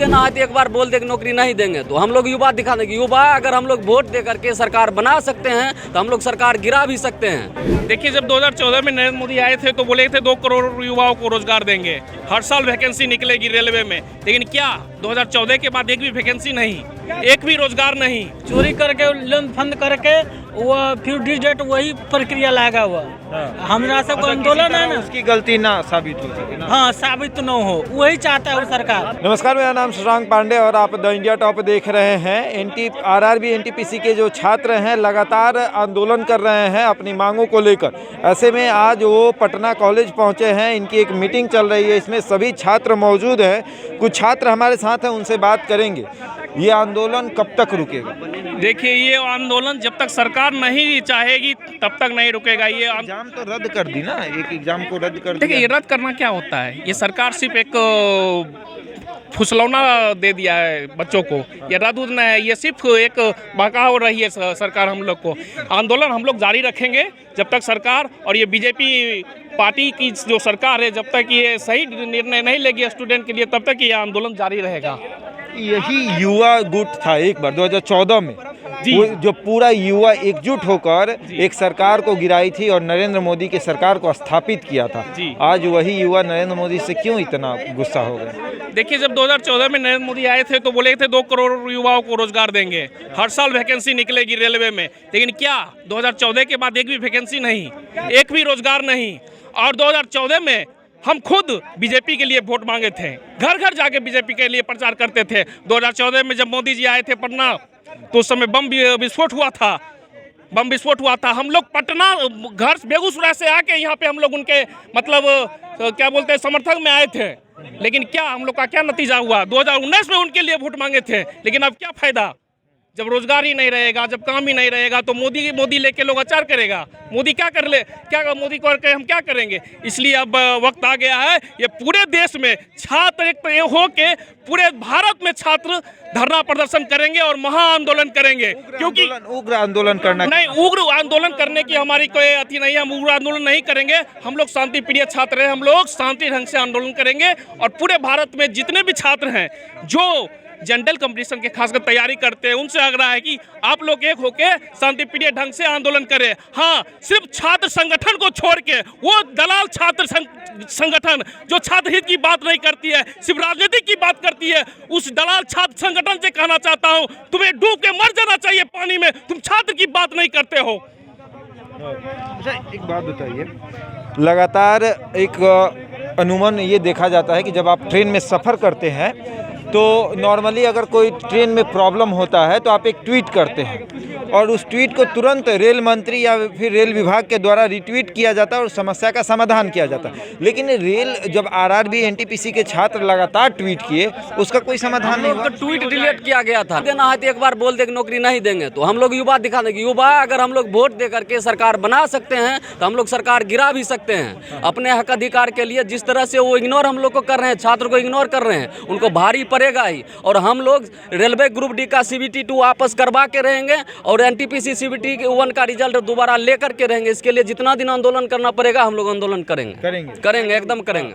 देना है तो एक बार बोल दे कि नौकरी नहीं देंगे, तो हम लोग युवा दिखा देंगे। युवा अगर हम लोग वोट दे करके सरकार बना सकते हैं तो हम लोग सरकार गिरा भी सकते हैं। देखिए, जब 2014 में नरेंद्र मोदी आए थे तो बोले थे 2 करोड़ युवाओं को रोजगार देंगे, हर साल वैकेंसी निकलेगी रेलवे में, लेकिन क्या 2014 के बाद एक भी वैकेंसी नहीं, एक भी रोजगार नहीं। चोरी करके लोन फंड करके वो फिर डिजेट वही प्रक्रिया लाएगा हुआ। हमरा सबको आंदोलन है ना, उसकी गलती ना साबित हो सके ना। हाँ, साबित न हो, वही चाहता है वो सरकार। नमस्कार, मेरा नाम शशांक पांडे और आप द इंडिया टॉप देख रहे हैं। आरआरबी एनटीपीसी के जो छात्र हैं लगातार आंदोलन कर रहे हैं अपनी मांगों को लेकर। ऐसे में आज वो पटना कॉलेज पहुंचे हैं, इनकी एक मीटिंग चल रही है, इसमें सभी छात्र मौजूद हैं। कुछ छात्र हमारे साथ हैं, उनसे बात करेंगे। ये आंदोलन कब तक रुकेगा? देखिए, ये आंदोलन जब तक सरकार नहीं चाहेगी तब तक नहीं रुकेगा। ये एग्जाम तो रद्द कर दी ना, एक एग्जाम को रद्द कर देखिए, दिया। ये रद्द करना क्या होता है, ये सरकार सिर्फ एक फुसलौना दे दिया है बच्चों को। ये रद्द नहीं है, ये सिर्फ एक बहका हो रही है सरकार हम लोग को। आंदोलन हम लोग जारी रखेंगे जब तक सरकार और ये बीजेपी पार्टी की जो सरकार है जब तक ये सही निर्णय नहीं लेगी स्टूडेंट के लिए, तब तक ये आंदोलन जारी रहेगा। यही युवा गुट था एक बार 2014 में, जो पूरा युवा एकजुट होकर एक सरकार को गिराई थी और नरेंद्र मोदी की सरकार को स्थापित किया था। आज वही युवा नरेंद्र मोदी से क्यों इतना गुस्सा हो गए? देखिए, जब 2014 में नरेंद्र मोदी आए थे तो बोले थे 2 करोड़ युवाओं को रोजगार देंगे, हर साल वैकेंसी निकलेगी रेलवे में, लेकिन क्या 2014 के बाद एक भी वैकेंसी नहीं, एक भी रोजगार नहीं। और 2014 में हम खुद बीजेपी के लिए वोट मांगे थे, घर घर जाके बीजेपी के लिए प्रचार करते थे। 2014 में जब मोदी जी आए थे पटना तो उस समय बम विस्फोट हुआ था। हम लोग पटना घर बेगूसराय से आके यहाँ पे हम लोग उनके मतलब क्या बोलते हैं समर्थक में आए थे, लेकिन क्या हम लोग का क्या नतीजा हुआ? 2019 में उनके लिए वोट मांगे थे, लेकिन अब क्या फायदा जब रोजगार ही नहीं रहेगा, जब काम ही नहीं रहेगा तो मोदी लेके लोग अचार करेगा। मोदी क्या कर ले, क्या मोदी को करके हम क्या करेंगे? इसलिए अब वक्त आ गया है, ये पूरे देश में छात्र एक हो के पूरे भारत में छात्र धरना प्रदर्शन करेंगे और महा आंदोलन करेंगे। क्योंकि उग्र आंदोलन करना नहीं, उग्र आंदोलन करने की हमारी कोई अति नहीं है, हम उग्र आंदोलन नहीं करेंगे। हम लोग शांति प्रिय छात्र हैं, हम लोग शांति ढंग से आंदोलन करेंगे और पूरे भारत में जितने भी छात्र हैं जो जनरल कंपटीशन के खासकर तैयारी करते हैं उनसे आग्रह है कि आप लोग एक होके शांतिप्रिय ढंग से आंदोलन करें। हाँ, सिर्फ छात्र संगठन को छोड़ के वो दलाल छात्र संगठन जो छात्र हित की बात नहीं करती है, सिर्फ राजनीति की बात करती है, उस दलाल छात्र संगठन से कहना चाहता हूँ, तुम्हें डूब के मर जाना चाहिए पानी में, तुम छात्र की बात नहीं करते हो। अच्छा, एक बात बताइए, लगातार एक अनुमान ये देखा जाता है कि जब आप ट्रेन में सफ़र करते हैं तो नॉर्मली अगर कोई ट्रेन में प्रॉब्लम होता है तो आप एक ट्वीट करते हैं और उस ट्वीट को तुरंत रेल मंत्री या फिर रेल विभाग के द्वारा रिट्वीट किया जाता है और समस्या का समाधान किया जाता है। लेकिन रेल जब आरआरबी एनटीपीसी के छात्र लगातार ट्वीट किए, उसका कोई समाधान नहीं हुआ। ट्वीट डिलीट किया गया था। देना है तो एक बार बोल दे कि नौकरी नहीं देंगे, तो हम लोग युवा दिखा देंगे। युवा अगर हम लोग वोट दे करके सरकार बना सकते हैं तो हम लोग सरकार गिरा भी सकते हैं। अपने हक अधिकार के लिए जिस तरह से वो इग्नोर हम लोग को कर रहे हैं, छात्र को इग्नोर कर रहे हैं, उनको भारी पड़ेगा ही। और हम लोग रेलवे ग्रुप डी का CBT 2 वापस करवा के रहेंगे और NTPC CBT 1 का रिजल्ट दोबारा लेकर के रहेंगे। इसके लिए जितना दिन आंदोलन करना पड़ेगा हम लोग आंदोलन करेंगे, एकदम करेंगे।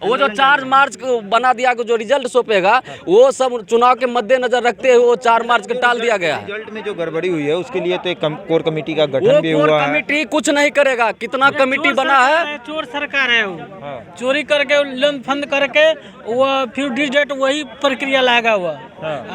वो जो 4 मार्च को बना दिया, जो रिजल्ट सौंपेगा वो सब चुनाव के मद्देनजर रखते हुए वो 4 मार्च को टाल दिया गया। रिजल्ट में जो गड़बड़ी हुई है उसके लिए तो एक कोर कमेटी का गठन भी हुआ है। कमेटी कुछ नहीं करेगा, कितना कमेटी बना है, चोर सरकार है वो। चोरी करके लोन फंड करके वो फिर डिजेट वही प्रक्रिया लाएगा हुआ।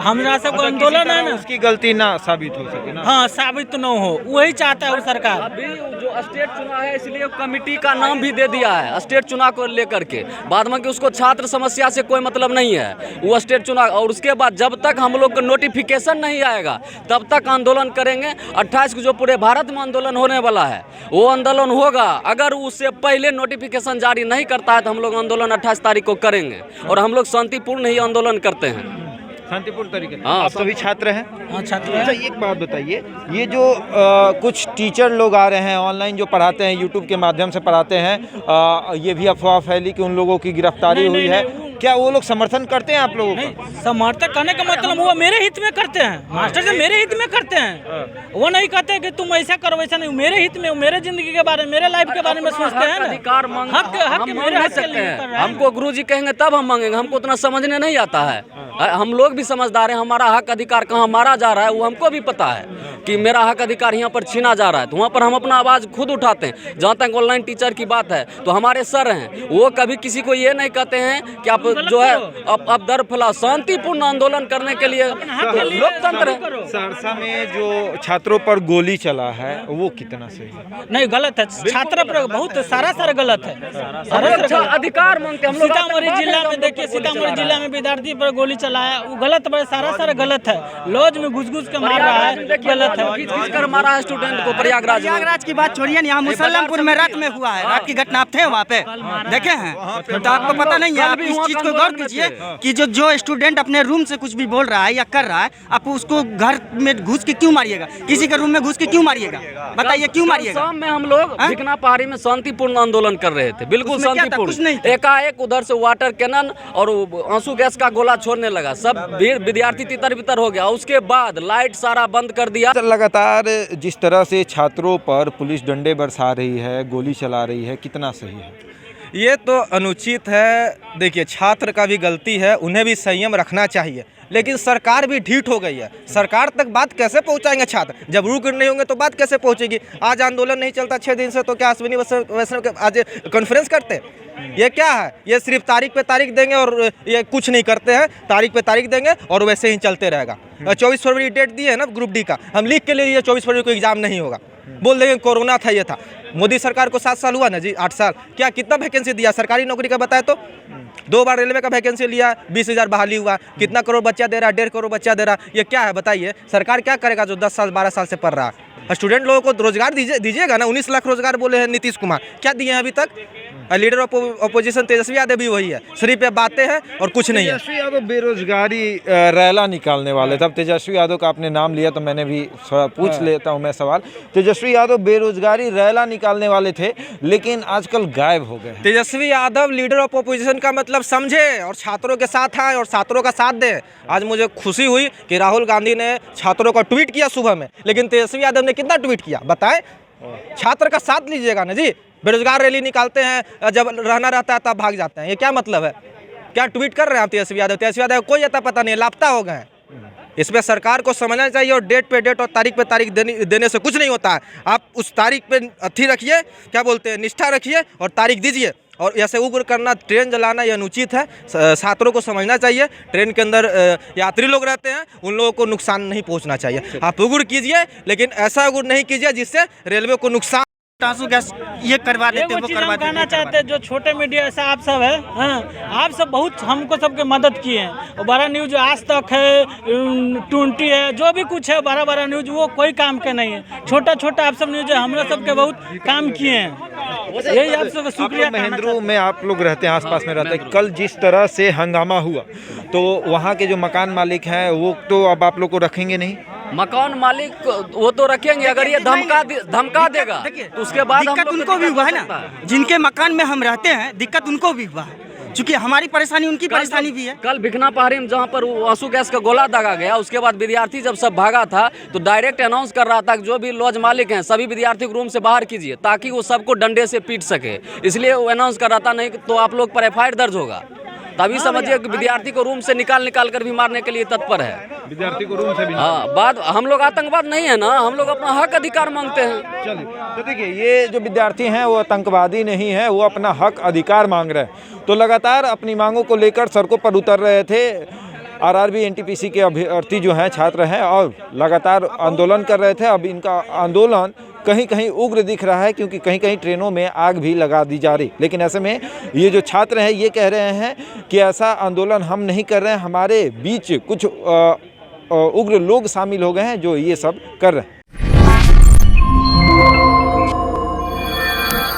हमरा सबको आंदोलन है ना, उसकी गलती ना साबित हो सके ना। हाँ, साबित न हो, वही चाहता है वो सरकार। अभी जो स्टेट चुनाव है इसलिए कमेटी का नाम भी दे दिया है स्टेट चुनाव को लेकर के। बाद में कि उसको छात्र समस्या से कोई मतलब नहीं है, वो स्टेट चुनाव। और उसके बाद जब तक हम लोग को नोटिफिकेशन नहीं आएगा तब तक आंदोलन करेंगे। 28 को जो पूरे भारत में आंदोलन होने वाला है वो आंदोलन होगा। अगर उससे पहले नोटिफिकेशन जारी नहीं करता है तो हम लोग आंदोलन 28 तारीख को करेंगे और हम लोग शांतिपूर्ण ही आंदोलन करते हैं, शांतिपूर्ण तरीके से। हाँ, आप सभी छात्र हैं? हाँ, छात्र। अच्छा, एक बात बताइए, ये जो कुछ टीचर लोग आ रहे हैं ऑनलाइन जो पढ़ाते हैं, यूट्यूब के माध्यम से पढ़ाते हैं, ये भी अफवाह फैली कि उन लोगों की गिरफ्तारी हुई है। क्या वो लोग समर्थन करते हैं आप लोगों का? नहीं, समर्थन करने का मतलब वो मेरे हित में करते हैं, मास्टर जी मेरे हित में करते हैं। वो नहीं कहते कि तुम ऐसा करो वैसा नहीं, मेरे हित में, मेरे जिंदगी के बारे में, मेरे लाइफ के बारे में सोचते हैं ना। अधिकार मांग हक हम मेरे मांग नहीं हक के सकते लिए कर हैं। रहे हैं। हमको गुरुजी कहेंगे तब हम मांगेंगे, हमको उतना समझने नहीं आता है। हम लोग भी समझदार हैं, हमारा हक अधिकार कहाँ मारा जा रहा है वो हमको भी पता है कि मेरा हक अधिकार यहाँ पर छीना जा रहा है, तो वहाँ पर हम अपना आवाज़ खुद उठाते हैं। जहाँ तक ऑनलाइन टीचर की बात है तो हमारे सर हैं, वो कभी किसी को ये नहीं कहते हैं कि आप जो है अब दर फैलाओ, शांतिपूर्ण आंदोलन करने के लिए लोकतंत्र है। सहरसा में जो छात्रों पर गोली चला है वो कितना सही है? नहीं, गलत है, छात्र पर बहुत सारा गलत है। अच्छा अधिकार मांगते हैं हम लोग। सीतामढ़ी जिला में देखिए, सीतामढ़ी जिला में विद्यार्थी पर गोली चलाया, वो गलत है, सारा गलत है। लॉज में घुस के मार रहा है, गलत है। किस कर मारा है स्टूडेंट को प्रयागराज में? प्रयागराज की बात छोड़िए, यहाँ मुसल्लमपुर में रात में हुआ है, रात की घटना। आप थे वहाँ पे, देखे हैं? तो आपको पता नहीं है? आप इस चीज को गौर कीजिए कि जो स्टूडेंट अपने रूम से कुछ भी बोल रहा है या कर रहा है, आप उसको घर में घुस के क्यों मारिएगा? किसी के रूम में घुस के क्यों मारिएगा? बताइए क्यों मारिएगा? शाम में हम लोग भिकना पहाड़ी में शांतिपूर्ण आंदोलन कर रहे थे, बिल्कुल उसमें क्या था? कुछ नहीं शांतिपूर्ण। था। एकाएक उधर से वाटर कैनन और आंसू गैस का गोला छोड़ने लगा, सब विद्यार्थी तितर बितर हो गया। उसके बाद लाइट सारा बंद कर दिया। लगातार जिस तरह से छात्रों पर पुलिस डंडे बरसा रही है, गोली चला रही है, कितना सही है? ये तो अनुचित है। देखिए, छात्र का भी गलती है, उन्हें भी संयम रखना चाहिए, लेकिन सरकार भी ढीठ हो गई है। सरकार तक बात कैसे पहुंचाएंगे छात्र? जब रुक नहीं होंगे तो बात कैसे पहुंचेगी? आज आंदोलन नहीं चलता 6 दिन से, तो क्या अश्विनी वैष्णव के आज कॉन्फ्रेंस करते? ये क्या है? ये सिर्फ तारीख पे तारीख देंगे और ये कुछ नहीं करते हैं। तारीख पे तारीख देंगे और वैसे ही चलते रहेगा। 24 फरवरी डेट दी है ना ग्रुप डी का, हम लिख के ले लिए 24 फरवरी को एग्जाम नहीं होगा। बोल देंगे कोरोना था, ये था। मोदी सरकार को 7 साल हुआ ना जी, 8 साल। क्या कितना वैकेंसी दिया सरकारी नौकरी का बताए तो? 2 बार रेलवे का वैकेंसी लिया, 20,000 बहाली हुआ। कितना करोड़ बच्चा दे रहा? 1.5 करोड़ बच्चा दे रहा। ये क्या है बताइए? सरकार क्या करेगा जो 10 साल 12 साल से पढ़ रहा है? स्टूडेंट लोगों को रोजगार दीजिएगा ना। 19 लाख रोजगार बोले हैं नीतीश कुमार, क्या दिए हैं अभी तक? Leader of opposition Tejashwi Yadav भी वही है, सिर्फ पे बातें हैं और कुछ नहीं है। तेजस्वी यादव बेरोजगारी रैला निकालने वाले थे। अब तेजस्वी यादव का आपने नाम लिया तो मैंने भी पूछ लेता हूं मैं सवाल। तेजस्वी यादव बेरोजगारी रैला निकालने वाले थे, लेकिन आजकल गायब हो गए। Tejashwi Yadav leader of opposition का मतलब समझे और छात्रों के साथ आए और छात्रों का साथ दे। आज मुझे खुशी हुई कि राहुल गांधी ने छात्रों को ट्वीट किया सुबह में, लेकिन तेजस्वी यादव ने कितना ट्वीट किया बताएं? छात्र का साथ लीजिएगा ना जी। बेरोजगार रैली निकालते हैं, जब रहना रहता है तब भाग जाते हैं, ये क्या मतलब है? क्या ट्वीट कर रहे हैं आप तेजस्वी यादव? तेजस्वी यादव कोई अता पता नहीं, लापता हो गए हैं। इस पे सरकार को समझना चाहिए और डेट पे डेट और तारीख पे तारीख देने से कुछ नहीं होता है। आप उस तारीख पे अथी रखिए, क्या बोलते हैं, निष्ठा रखिए और तारीख दीजिए। और ऐसे उग्र करना, ट्रेन जलाना, यह अनुचित है। छात्रों को समझना चाहिए, ट्रेन के अंदर यात्री लोग रहते हैं, उन लोगों को नुकसान नहीं पहुंचना चाहिए। आप उग्र कीजिए, लेकिन ऐसा उग्र नहीं कीजिए जिससे रेलवे को नुकसान। आंसू गैस ये करवा देते, वो चीज करवा हम कहना देते। चाहते हैं, जो छोटे मीडिया से आप सब है, हाँ, आप सब बहुत हमको सबके मदद किए हैं। और बड़ा न्यूज आज तक है, 20 है, जो भी कुछ है बड़ा न्यूज, वो कोई काम के नहीं है। छोटा आप सब न्यूज है, हम सबके बहुत काम किए हैं। यही आप सबका शुक्रिया। महेंद्र में आप लोग रहते हैं, आसपास में रहते हैं। कल जिस तरह से हंगामा हुआ तो वहाँ के जो मकान मालिक हैं वो तो अब आप लोग को रखेंगे नहीं? मकान मालिक वो तो रखेंगे, अगर ये धमका देगा तो उसके बाद दिक्कत उनको भी हुआ है ना, जिनके मकान में हम रहते हैं, दिक्कत उनको भी हुआ है, क्योंकि हमारी परेशानी उनकी परेशानी भी है। कल भिकना पहाड़ी में जहाँ पर आंसू गैस का गोला दागा गया, उसके बाद विद्यार्थी जब सब भागा था तो डायरेक्ट अनाउंस कर रहा था कि जो भी लॉज मालिक हैं सभी विद्यार्थी को रूम से बाहर कीजिए, ताकि वो सबको डंडे से पीट सके। इसलिए वो अनाउंस कर रहा था, नहीं तो आप लोग पर FIR दर्ज होगा। तभी समझिए कि विद्यार्थी को रूम से निकाल कर भी मारने के लिए तत्पर है। विद्यार्थी को रूम से भी? हाँ, बात हम लोग आतंकवाद नहीं है ना, हम लोग अपना हक अधिकार मांगते हैं। चलिए, तो देखिए ये जो विद्यार्थी हैं वो आतंकवादी नहीं है, वो अपना हक अधिकार मांग रहे हैं। तो लगातार अपनी मांगों को लेकर सड़कों पर उतर रहे थे। RRB NTPC के अभ्यर्थी जो हैं, छात्र हैं, और लगातार आंदोलन कर रहे थे। अब इनका आंदोलन कहीं कहीं उग्र दिख रहा है, क्योंकि कहीं कहीं ट्रेनों में आग भी लगा दी जा रही। लेकिन ऐसे में ये जो छात्र हैं ये कह रहे हैं कि ऐसा आंदोलन हम नहीं कर रहे हैं, हमारे बीच कुछ उग्र लोग शामिल हो गए हैं जो ये सब कर रहे हैं।